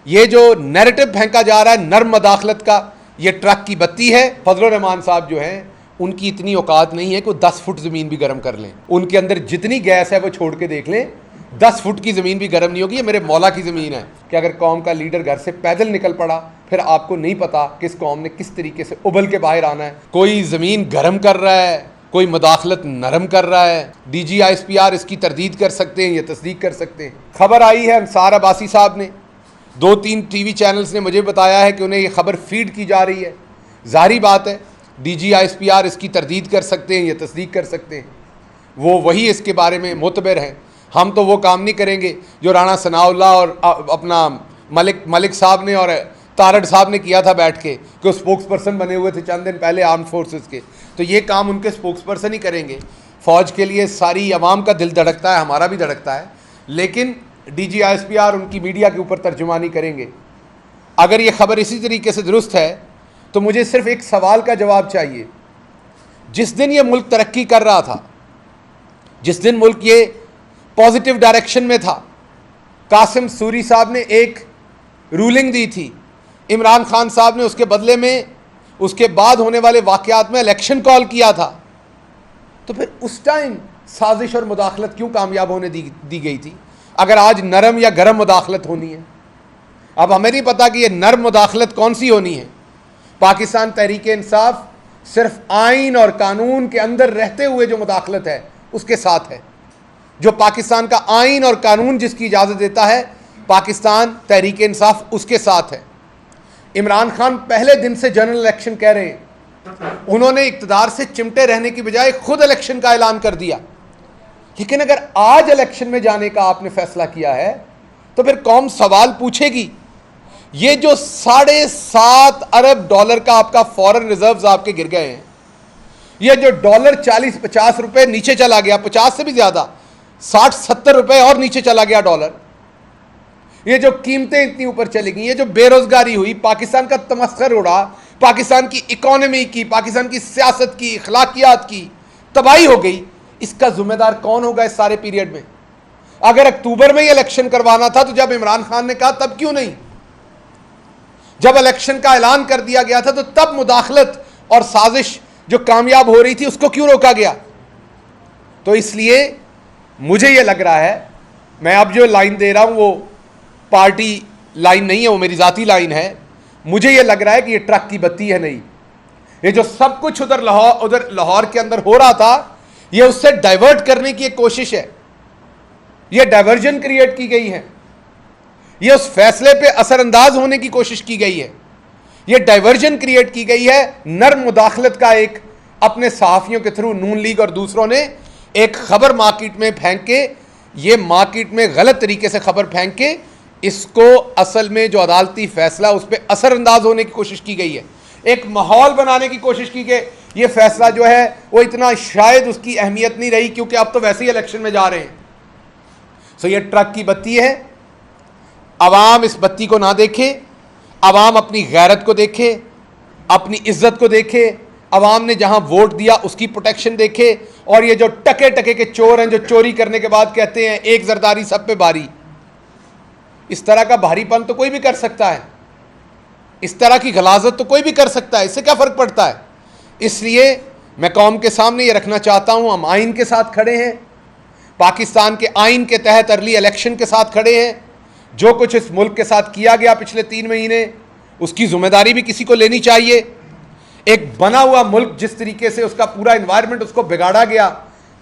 یہ جو نیریٹو پھینکا جا رہا ہے نرم مداخلت کا، یہ ٹرک کی بتی ہے۔ فضل الرحمان صاحب جو ہیں ان کی اتنی اوقات نہیں ہے کہ وہ 10 فٹ زمین بھی گرم کر لیں، ان کے اندر جتنی گیس ہے وہ چھوڑ کے دیکھ لیں، 10 فٹ کی زمین بھی گرم نہیں ہوگی۔ یہ میرے مولا کی زمین ہے کہ اگر قوم کا لیڈر گھر سے پیدل نکل پڑا پھر آپ کو نہیں پتا کہ اس قوم نے کس طریقے سے ابل کے باہر آنا ہے۔ کوئی زمین گرم کر رہا ہے، کوئی مداخلت نرم کر رہا ہے، D G I S P R اس کی تردید کر سکتے ہیں یا تصدیق کر سکتے ہیں۔ خبر آئی ہے انصار عباسی صاحب نے، 2-3 ٹی وی چینلز نے مجھے بتایا ہے کہ انہیں یہ خبر فیڈ کی جا رہی ہے۔ ظاہری بات ہے D G I S P R اس کی تردید کر سکتے ہیں یا تصدیق کر سکتے ہیں، وہی اس کے بارے میں معتبر ہیں۔ ہم تو وہ کام نہیں کریں گے جو رانا ثناء اللہ اور اپنا ملک صاحب نے اور تارڑ صاحب نے کیا تھا بیٹھ کے، کہ وہ اسپوکس پرسن بنے ہوئے تھے چند دن پہلے آرمڈ فورسز کے، تو یہ کام ان کے اسپوکس پرسن ہی کریں گے۔ فوج کے لیے ساری عوام کا دل دھڑکتا ہے، ہمارا بھی دھڑکتا ہے، لیکن D G I S P R ان کی میڈیا کے اوپر ترجمانی کریں گے۔ اگر یہ خبر اسی طریقے سے درست ہے تو مجھے صرف ایک سوال کا جواب چاہیے۔ جس دن یہ ملک ترقی کر رہا تھا، جس دن ملک یہ پازیٹیو ڈائریکشن میں تھا، قاسم سوری صاحب نے ایک رولنگ دی تھی، عمران خان صاحب نے اس کے بدلے میں اس کے بعد ہونے والے واقعات میں الیکشن کال کیا تھا، تو پھر اس ٹائم سازش اور مداخلت کیوں کامیاب ہونے دی گئی تھی اگر آج نرم یا گرم مداخلت ہونی ہے؟ اب ہمیں نہیں پتا کہ یہ نرم مداخلت کون سی ہونی ہے۔ پاکستان تحریک انصاف صرف آئین اور قانون کے اندر رہتے ہوئے جو مداخلت ہے اس کے ساتھ ہے، جو پاکستان کا آئین اور قانون جس کی اجازت دیتا ہے، پاکستان تحریک انصاف اس کے ساتھ ہے۔ عمران خان پہلے دن سے جنرل الیکشن کہہ رہے ہیں، انہوں نے اقتدار سے چمٹے رہنے کی بجائے خود الیکشن کا اعلان کر دیا، لیکن اگر آج الیکشن میں جانے کا آپ نے فیصلہ کیا ہے تو پھر قوم سوال پوچھے گی، یہ جو $7.5 ارب کا آپ کا فورن ریزروز آپ کے گر گئے ہیں، یہ جو ڈالر 40-50 روپے نیچے چلا گیا، 50 سے بھی زیادہ، 60-70 روپے اور نیچے چلا گیا ڈالر، یہ جو قیمتیں اتنی اوپر چلی گئی، یہ جو بے روزگاری ہوئی، پاکستان کا تمسخر اڑا، پاکستان کی اکانومی کی، پاکستان کی سیاست کی، اخلاقیات کی تباہی ہو گئی، اس کا ذمہ دار کون ہوگا اس سارے پیریڈ میں؟ اگر اکتوبر میں یہ الیکشن کروانا تھا تو جب عمران خان نے کہا تب کیوں نہیں؟ جب الیکشن کا اعلان کر دیا گیا تھا تو تب مداخلت اور سازش جو کامیاب ہو رہی تھی اس کو کیوں روکا گیا؟ تو اس لیے مجھے یہ لگ رہا ہے، میں اب جو لائن دے رہا ہوں وہ پارٹی لائن نہیں ہے، وہ میری ذاتی لائن ہے، مجھے یہ لگ رہا ہے کہ یہ ٹرک کی بتی ہے نہیں، یہ جو سب کچھ ادھر لاہور کے اندر ہو رہا تھا یہ اس سے ڈائیورٹ کرنے کی ایک کوشش ہے، یہ ڈائیورژن کریٹ کی گئی ہے، یہ اس فیصلے پہ اثر انداز ہونے کی کوشش کی گئی ہے، یہ ڈائیورژن کریٹ کی گئی ہے نرم مداخلت کا، ایک اپنے صحافیوں کے تھرو نون لیگ اور دوسروں نے ایک خبر مارکیٹ میں پھینک کے، یہ مارکیٹ میں غلط طریقے سے خبر پھینک کے اس کو اصل میں جو عدالتی فیصلہ اس پہ اثر انداز ہونے کی کوشش کی گئی ہے، ایک ماحول بنانے کی کوشش کی کہ یہ فیصلہ جو ہے وہ اتنا شاید اس کی اہمیت نہیں رہی کیونکہ اب تو ویسے ہی الیکشن میں جا رہے ہیں۔ سو یہ ٹرک کی بتی ہے، عوام اس بتی کو نہ دیکھے، عوام اپنی غیرت کو دیکھے، اپنی عزت کو دیکھے، عوام نے جہاں ووٹ دیا اس کی پروٹیکشن دیکھے، اور یہ جو ٹکے ٹکے کے چور ہیں جو چوری کرنے کے بعد کہتے ہیں ایک زرداری سب پہ باری، اس طرح کا بھاری پن تو کوئی بھی کر سکتا ہے، اس طرح کی غلاظت تو کوئی بھی کر سکتا ہے، اس سے کیا فرق پڑتا ہے؟ اس لیے میں قوم کے سامنے یہ رکھنا چاہتا ہوں، ہم آئین کے ساتھ کھڑے ہیں، پاکستان کے آئین کے تحت ارلی الیکشن کے ساتھ کھڑے ہیں، جو کچھ اس ملک کے ساتھ کیا گیا پچھلے 3 مہینے اس کی ذمہ داری بھی کسی کو لینی چاہیے۔ ایک بنا ہوا ملک جس طریقے سے اس کا پورا انوائرمنٹ اس کو بگاڑا گیا،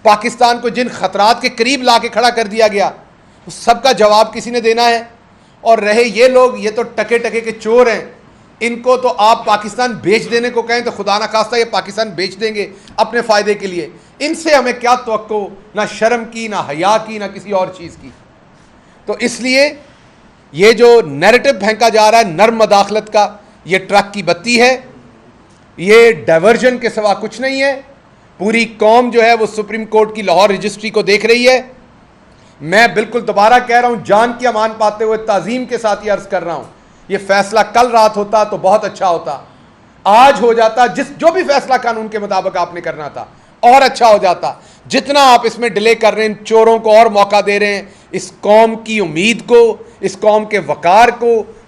پاکستان کو جن خطرات کے قریب لا کے کھڑا کر دیا گیا، اس سب کا جواب کسی نے دینا ہے۔ اور رہے یہ لوگ، یہ تو ٹکے ٹکے کے چور ہیں، ان کو تو آپ پاکستان بیچ دینے کو کہیں تو خدا نہ خواستہ یہ پاکستان بیچ دیں گے اپنے فائدے کے لیے، ان سے ہمیں کیا توقع، نہ شرم کی، نہ حیا کی، نہ کسی اور چیز کی۔ تو اس لیے یہ جو نیریٹو پھینکا جا رہا ہے نرم مداخلت کا، یہ ٹرک کی بتی ہے، یہ ڈائیورژن کے سوا کچھ نہیں ہے۔ پوری قوم جو ہے وہ سپریم کورٹ کی لاہور رجسٹری کو دیکھ رہی ہے۔ میں بالکل دوبارہ کہہ رہا ہوں، جان کی امان پاتے ہوئے تعظیم کے ساتھ یہ عرض کر رہا ہوں، یہ فیصلہ کل رات ہوتا تو بہت اچھا ہوتا، آج ہو جاتا، جو بھی فیصلہ قانون کے مطابق آپ نے کرنا تھا اور اچھا ہو جاتا۔ جتنا آپ اس میں ڈیلے کر رہے ہیں، چوروں کو اور موقع دے رہے ہیں، اس قوم کی امید کو، اس قوم کے وقار کو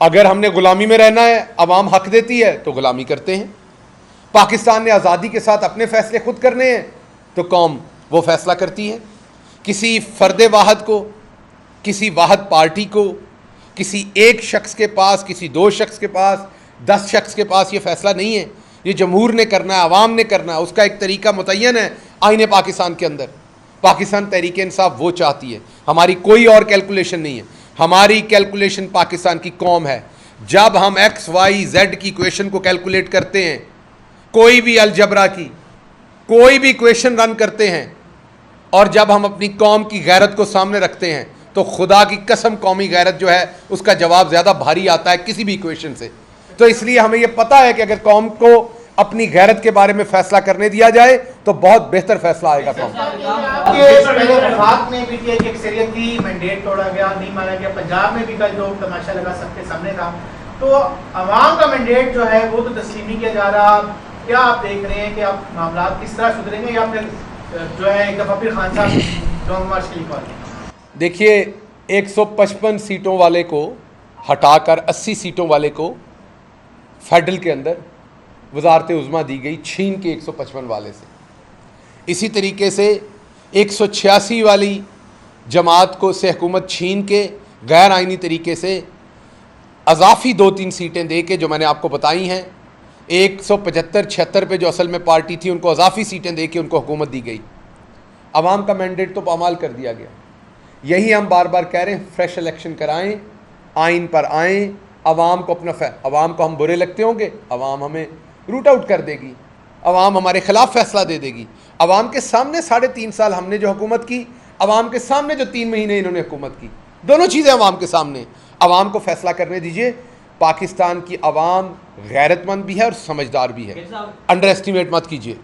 اگر ہم نے غلامی میں رہنا ہے، عوام حق دیتی ہے تو غلامی کرتے ہیں. پاکستان نے آزادی کے ساتھ اپنے فیصلے خود کرنے ہیں تو قوم وہ فیصلہ کرتی ہے. کسی فرد واحد کو، کسی واحد پارٹی کو، کسی ایک شخص کے پاس، کسی دو شخص کے پاس، 10 شخص کے پاس یہ فیصلہ نہیں ہے. یہ جمہور نے کرنا ہے، عوام نے کرنا ہے. اس کا ایک طریقہ متعین ہے آئین پاکستان کے اندر. پاکستان تحریک انصاف وہ چاہتی ہے، ہماری کوئی اور کیلکولیشن نہیں ہے. ہماری کیلکولیشن پاکستان کی قوم ہے. جب ہم ایکس وائی زیڈ کی کویشن کو کیلکولیٹ کرتے ہیں، کوئی بھی الجبرا کی کوئی بھی کویشن رن کرتے ہیں، اور جب ہم اپنی قوم کی غیرت کو سامنے رکھتے ہیں تو خدا کی قسم قومی غیرت جو ہے اس کا جواب زیادہ بھاری آتا ہے کسی بھی کویشن سے. تو اس لیے ہمیں یہ پتہ ہے کہ اگر قوم کو اپنی غیرت کے بارے میں فیصلہ کرنے دیا جائے تو بہت بہتر فیصلہ آئے گا قوم. پہلے وفاق میں بھی کی ایک اکثریت تھی، مینڈیٹ توڑا گیا، نہیں مانا گیا. پنجاب میں بھی کل جو تماشا لگا سب کے سامنے تھا. تو عوام کا مینڈیٹ جو ہے وہ تو تسلیم نہیں کیا جا رہا. کیا آپ دیکھ رہے ہیں کہ اب معاملات کس طرح سدھریں گے، یا پھر جو ہے ایک دفعہ پھر خان صاحب لانگ مارچ کے لیے کال کریں؟ دیکھیے 155 سیٹوں والے کو ہٹا کر 80 سیٹوں والے کو فیڈرل کے اندر وزارت عظمیٰ دی گئی، چھین کے 155 والے سے. اسی طریقے سے 186 والی جماعت کو سے حکومت چھین کے غیر آئینی طریقے سے اضافی 2-3 سیٹیں دے کے، جو میں نے آپ کو بتائی ہیں، 175-76 پہ جو اصل میں پارٹی تھی ان کو اضافی سیٹیں دے کے ان کو حکومت دی گئی. عوام کا مینڈیٹ تو پامال کر دیا گیا. یہی ہم بار بار کہہ رہے ہیں، فریش الیکشن کرائیں، آئین پر آئیں. عوام کو اپنا عوام کو ہم برے لگتے ہوں گے، عوام ہمیں روٹ آؤٹ کر دے گی، عوام ہمارے خلاف فیصلہ دے دے گی. عوام کے سامنے 3.5 سال ہم نے جو حکومت کی، عوام کے سامنے جو 3 مہینے انہوں نے حکومت کی، دونوں چیزیں عوام کے سامنے. عوام کو فیصلہ کرنے دیجئے. پاکستان کی عوام غیرت مند بھی ہے اور سمجھدار بھی ہے، انڈر ایسٹیمیٹ مت کیجئے.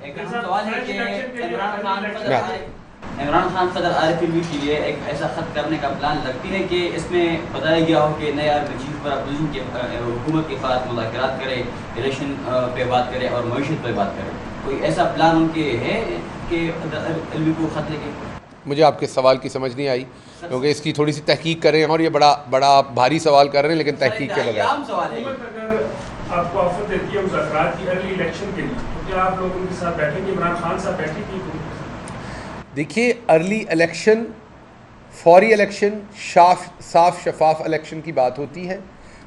عمران خان صدر RFP کے لیے ایک ایسا خط کرنے کا پلان لگتی ہے کہ اس میں بتایا گیا ہو کہ نئے چیف پر اپوزیشن کی حکومت کے ساتھ مذاکرات کرے، الیکشن پہ بات کرے اور معیشت پہ بات کرے. کوئی ایسا پلان ان کے ہے کہ LV کو خط لے کے؟ مجھے آپ کے سوال کی سمجھ نہیں آئی، کیونکہ اس کی تھوڑی سی تحقیق کریں. اور یہ بڑا بھاری سوال کر رہے ہیں لیکن تحقیق کے بغیر. اگر آپ کو آفر دیتی ہے مذاکرات کی ارلی الیکشن کے لیے، تو کیا آپ لوگ ان کے ساتھ بیٹھیں گے؟ عمران خان صاحب بیٹھے گی؟ دیکھیے ارلی الیکشن، فوری الیکشن، صاف شفاف الیکشن کی بات ہوتی ہے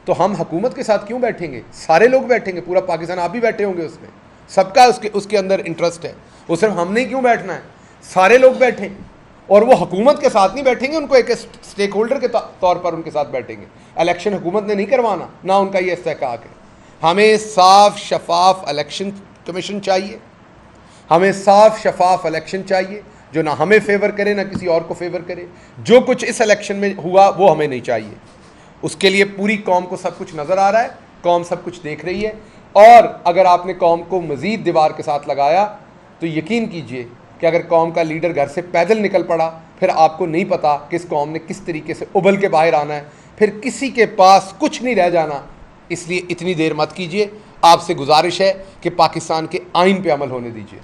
تو ہم حکومت کے ساتھ کیوں بیٹھیں گے؟ سارے لوگ بیٹھیں گے، پورا پاکستان. آپ بھی بیٹھے ہوں گے، اس میں سب کا اس کے اندر انٹرسٹ ہے. وہ صرف ہم نے کیوں بیٹھنا ہے، سارے لوگ بیٹھیں. اور وہ حکومت کے ساتھ نہیں بیٹھیں گے، ان کو ایک اسٹیک ہولڈر کے طور پر ان کے ساتھ بیٹھیں گے. الیکشن حکومت نے نہیں کروانا، نہ ان کا یہ استحقاق ہے. ہمیں صاف شفاف الیکشن کمیشن چاہیے، ہمیں صاف شفاف الیکشن چاہیے جو نہ ہمیں فیور کرے نہ کسی اور کو فیور کرے. جو کچھ اس الیکشن میں ہوا وہ ہمیں نہیں چاہیے. اس کے لیے پوری قوم کو سب کچھ نظر آ رہا ہے، قوم سب کچھ دیکھ رہی ہے. اور اگر آپ نے قوم کو مزید دیوار کے ساتھ لگایا تو یقین کیجئے کہ اگر قوم کا لیڈر گھر سے پیدل نکل پڑا، پھر آپ کو نہیں پتا کہ اس قوم نے کس طریقے سے ابل کے باہر آنا ہے، پھر کسی کے پاس کچھ نہیں رہ جانا. اس لیے اتنی دیر مت کیجئے. آپ سے گزارش ہے کہ پاکستان کے آئین پہ عمل ہونے دیجئے.